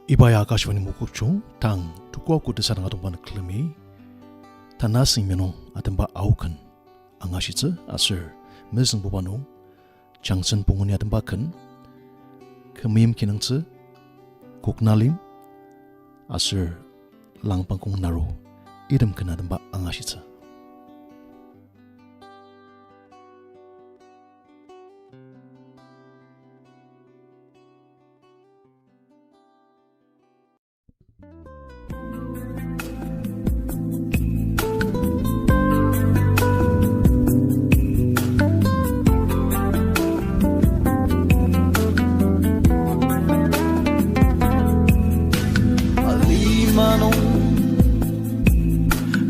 Ibaya Akashvani Mukukchung Tang Tukwa Kuta Sarang Atumban Klimi Tanasing Meno Atemba Aukan Angashitze Asir Mesen Bubano Changsen Punguni Atembakan Kemim Kinangtze Kuknalim Asir Lang Pangkung Naru Idem Kan Atemba Angashitze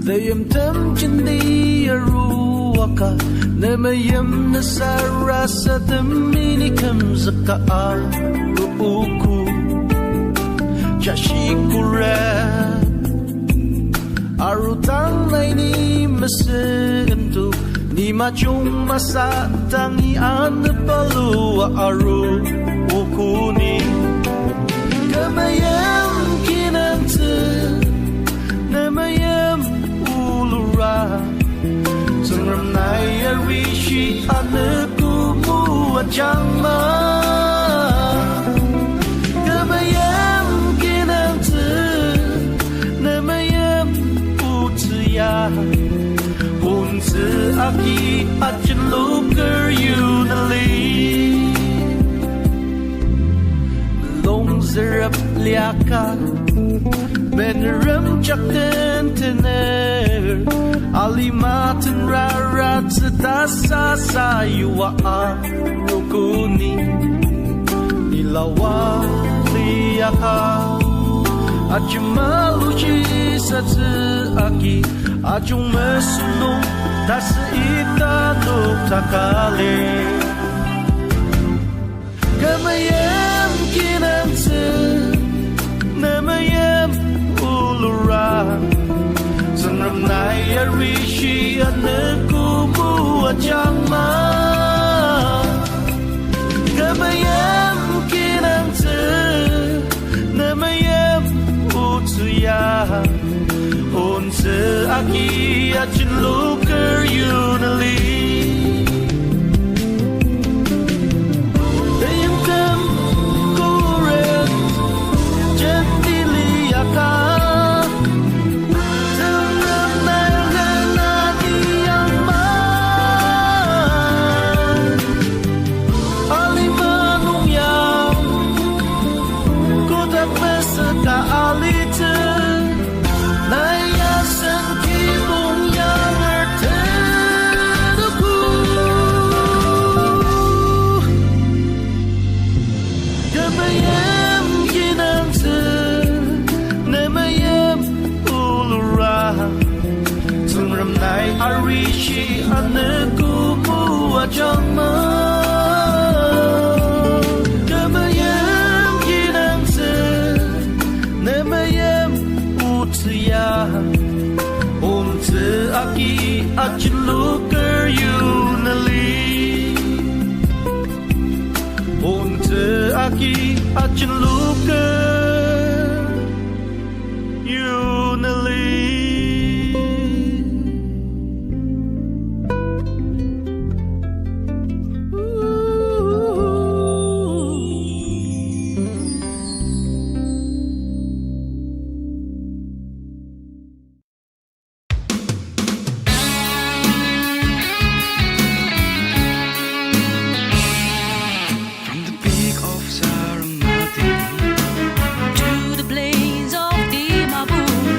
Dayam tam chindi aruaka Nemayam nasara sa daminikam zaka ruuku Chashikura Arutang laini masentu Ni machung masatang ianapalu aru ukuni Kamayam kinantu Nemayam Sangram naya rishi anakumu ajangma Kamayam kinantu Namayam utya Hunzi aki ajanluker yunali Longzerap liaka Beneram jakten tener Alimatin rarat sedasa sayuwa rukuni Ilawa liyaka Ajumaluji satsi aki Ajung mesunung tas itanuk takale Kamayam kinansi Namayam ulura Sangram naya rishi anakumu ajangma Kamayam kinantu Namayam utuya Unse aki ajinluker yunali Dayam kam kuret Jendiliaka Arishi anakumu ajangma Kamayam kinangse Namayam utya Umtse aki ajluker yunali Umtse aki ajluker yunali To the plains of Dimabur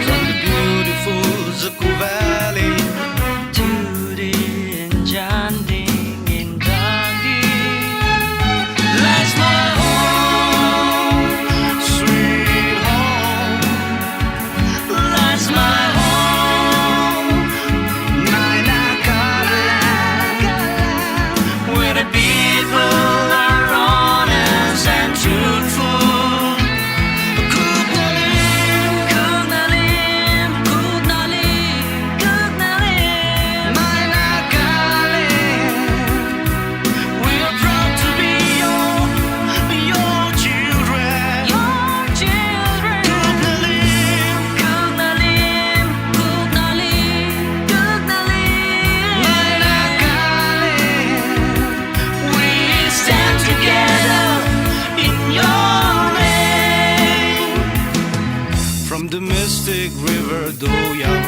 mystic river Doyang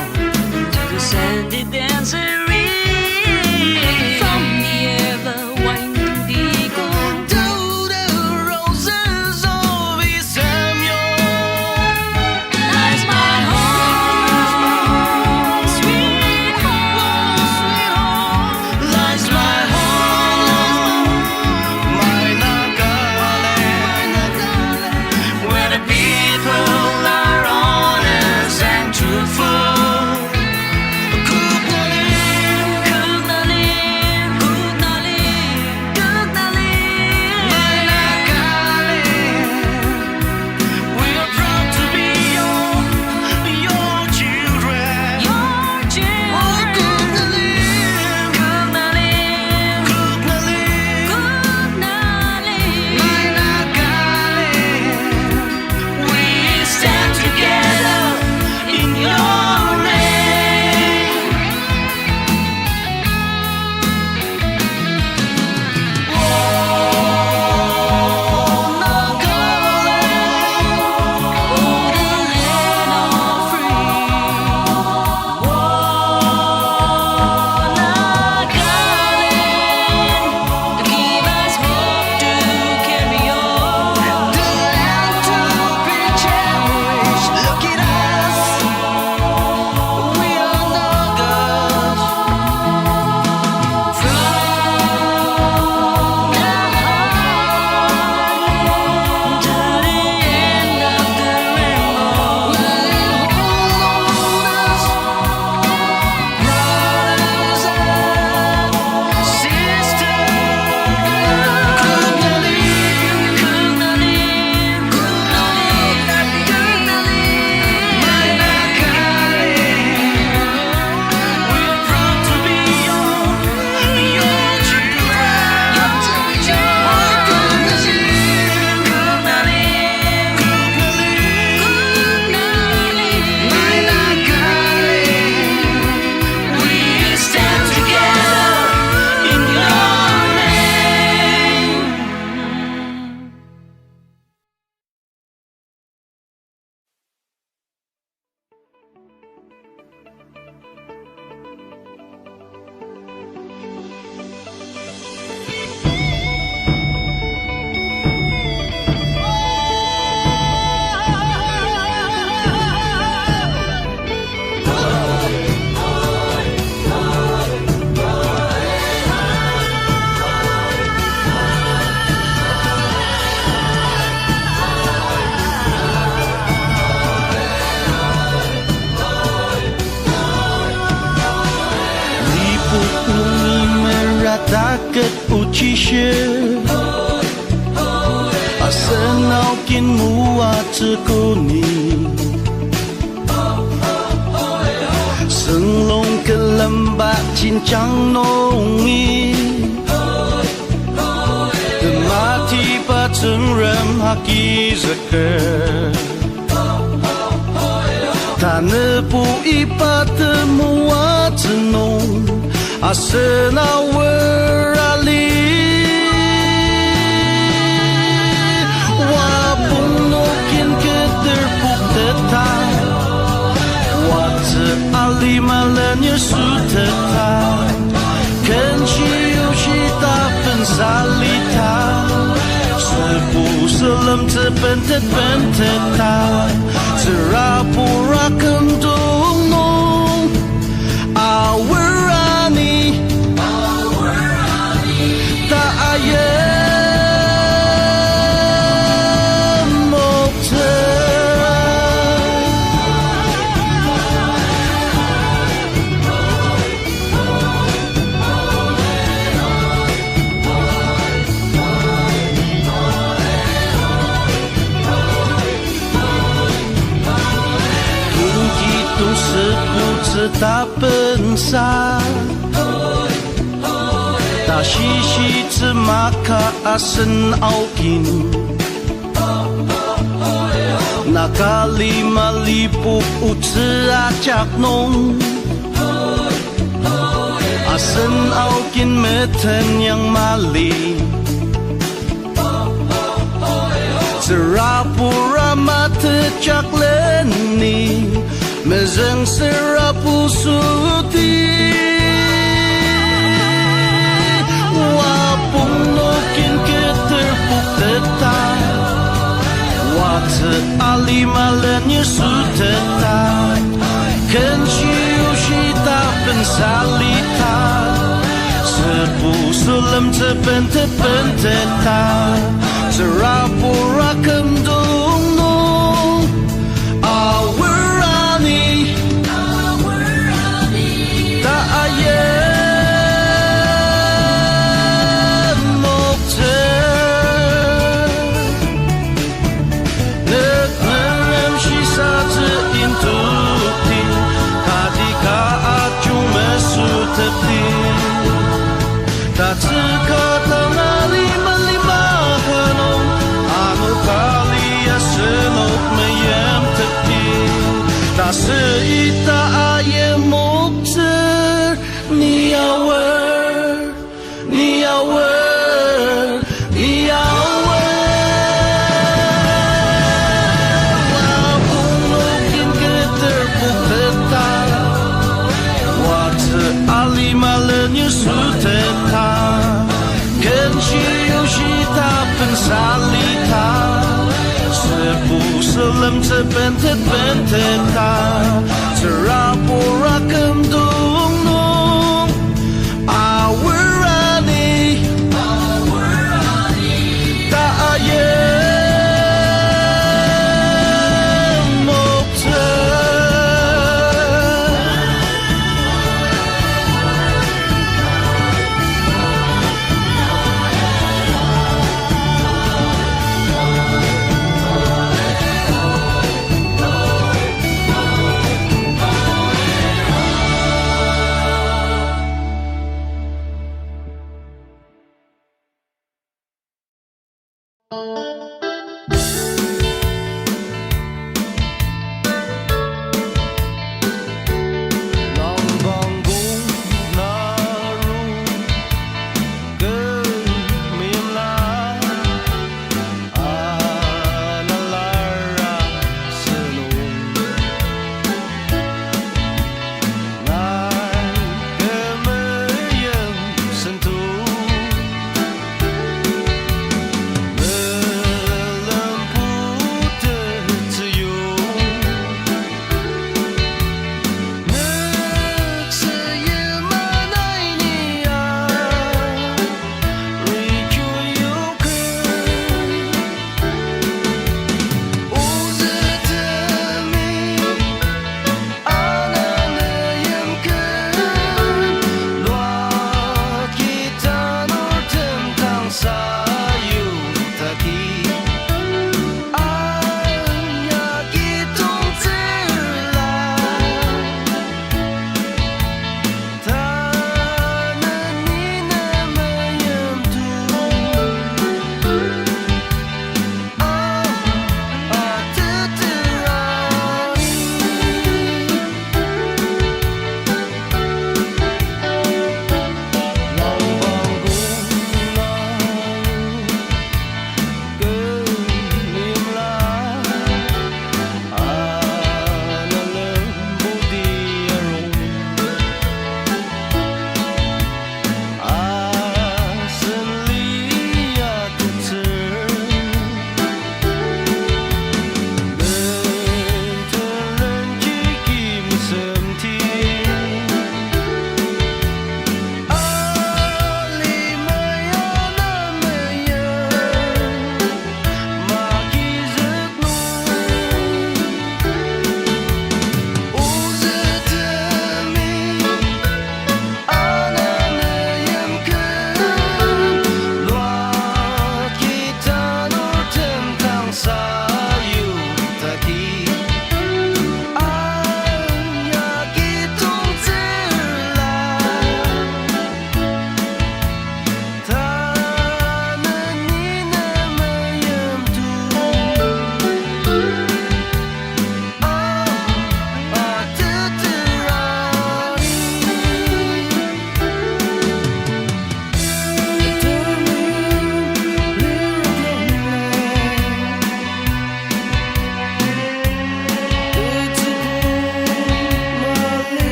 to the sandy dancery from the ever winding gold to the roses of Isamyon. lies my home, sweet home, Lies my home, my Nagaland, where the people are honest and truthful. My Nagaland, we are proud to be your children. My Nagaland, we stand together in your name. Takat ucishe Asenau kin mua tekuni Senglong ke lembah cincang nongi Mati pateng rem haki zeker Tanah pu ipa temua tenung Asena werali Wapung nokin keterpuk tetap Wate ali malanya su tetap Kenciu shita pensalita Sepu selam terpentet-pentetat Serapura kentung nung Awerani Tak ayam tak pensar Ta shi shi zi maka asen aukin Nakali malipuk uzi acak nong Asen aukin meten yang mali Serapura mata cak leni mezeng serapu suti wapung nokin keterpuk tetap waktu alimalannya sutetap kenciu shita pensalita sepu sulam tepen tetap serapura kemdung nung awurani ta ayem mokte nek nerem shisa te intuti hadika acu mesu tepi ta tsukata lima hanong anu kali asenok mayem tepi ta seita ayem mokter ni awer wapung nokin keterpuk tetap waktu alimalannya suteta kenciu shita pensalita sepu selam tepen-teta serapura kemdung nung awurani ta ayem mokter Long banggung naru gemilang analara senung ngai kemayang sentuh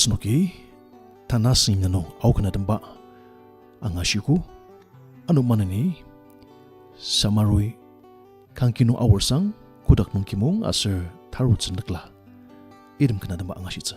Asnoki tanasim nano aukana damba angashiku anu manani samarui kankino awarsang kudak nung kimung asir tarut sendakla irim kana damba angashitsa.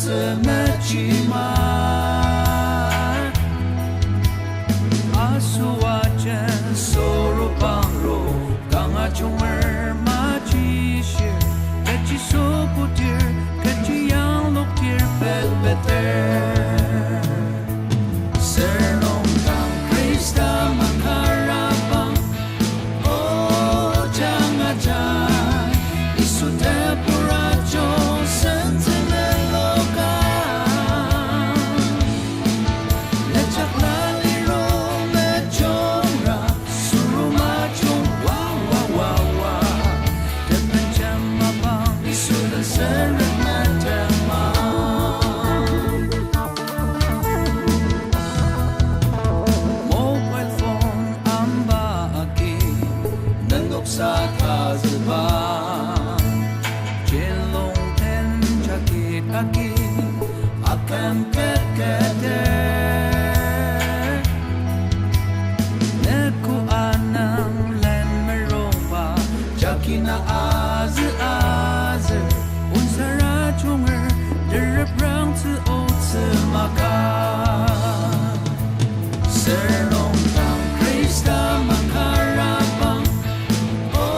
맺지마 아수와젠 소로방로 강아종을 맞이실 같이 소부tir 같이 양록tir 뱃뱃들 Sernongkang Krista Makarabang O Jangajan Isude Purajo Sentineloka Lechak laliro mechora Surumachong Wow wow wow wow Depen jamabang Isude seret metemang Mobile phone ambagi Nandok sa kaziban Jelong ten jakit aki Akan kekete Neku anang len meromba Jakina azi azi Unsara chunger Derrebrang tsu o tsu makan Sernongkang Krista Makarabang O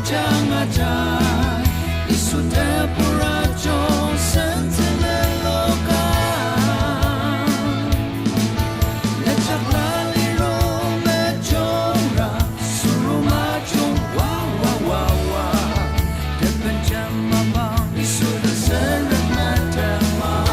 Jangajan Isude Purajo Sentineloka Lechak laliro mechora Surumachong Wow wow wow wow Depen jamabang Isude seret metemang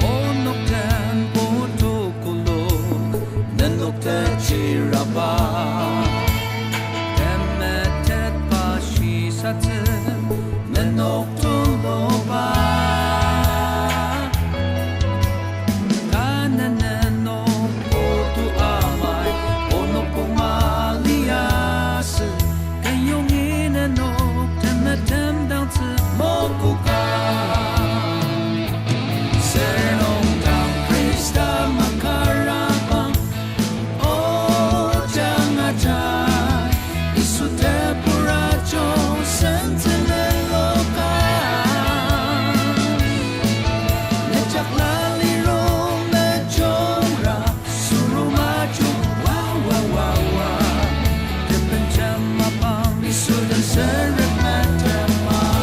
Onokten potokulo Nenokte chiraba Temetet pashi satse Nenoktuloba Kananeno potu amay Onokong malias Kayong inanok Temetem dangtse mokuka Sernongkang Krista Makarabang O Jangajan Isude Purajo Sentineloka Lechak laliro mechora Surumachong Wow wow wow wow Depen jamabang Isude seret metemang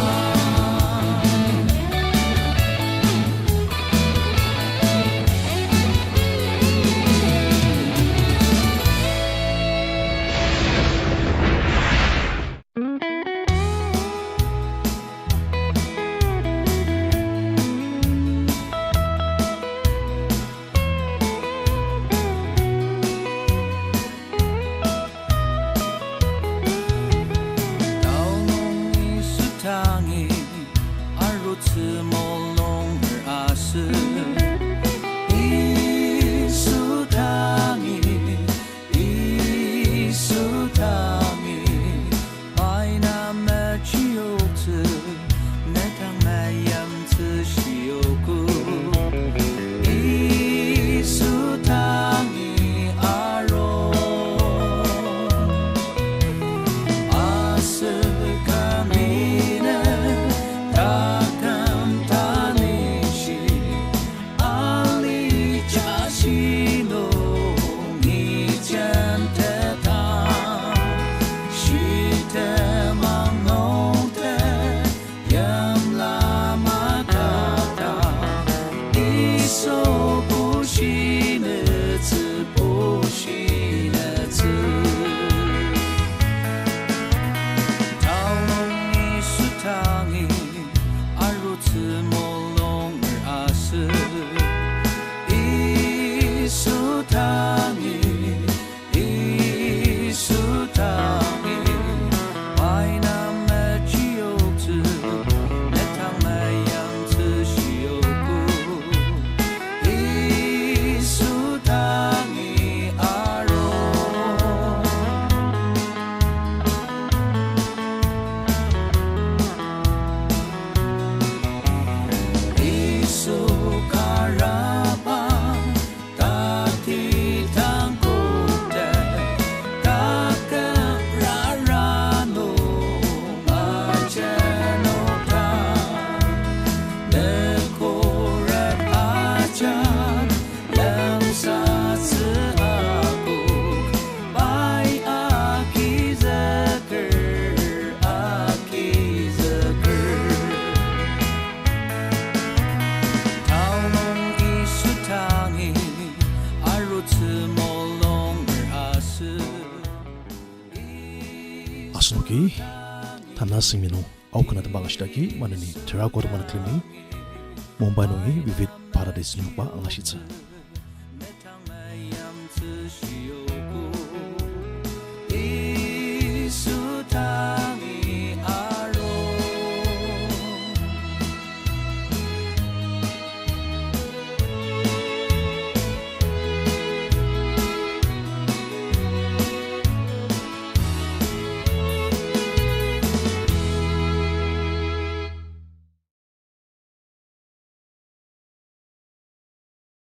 Tao nung Asnoki Tanasing Mino Aukana the Bagashaki Manani Terracotta Klimi Mumbai no Vivid Paradise Nupa Angashitsa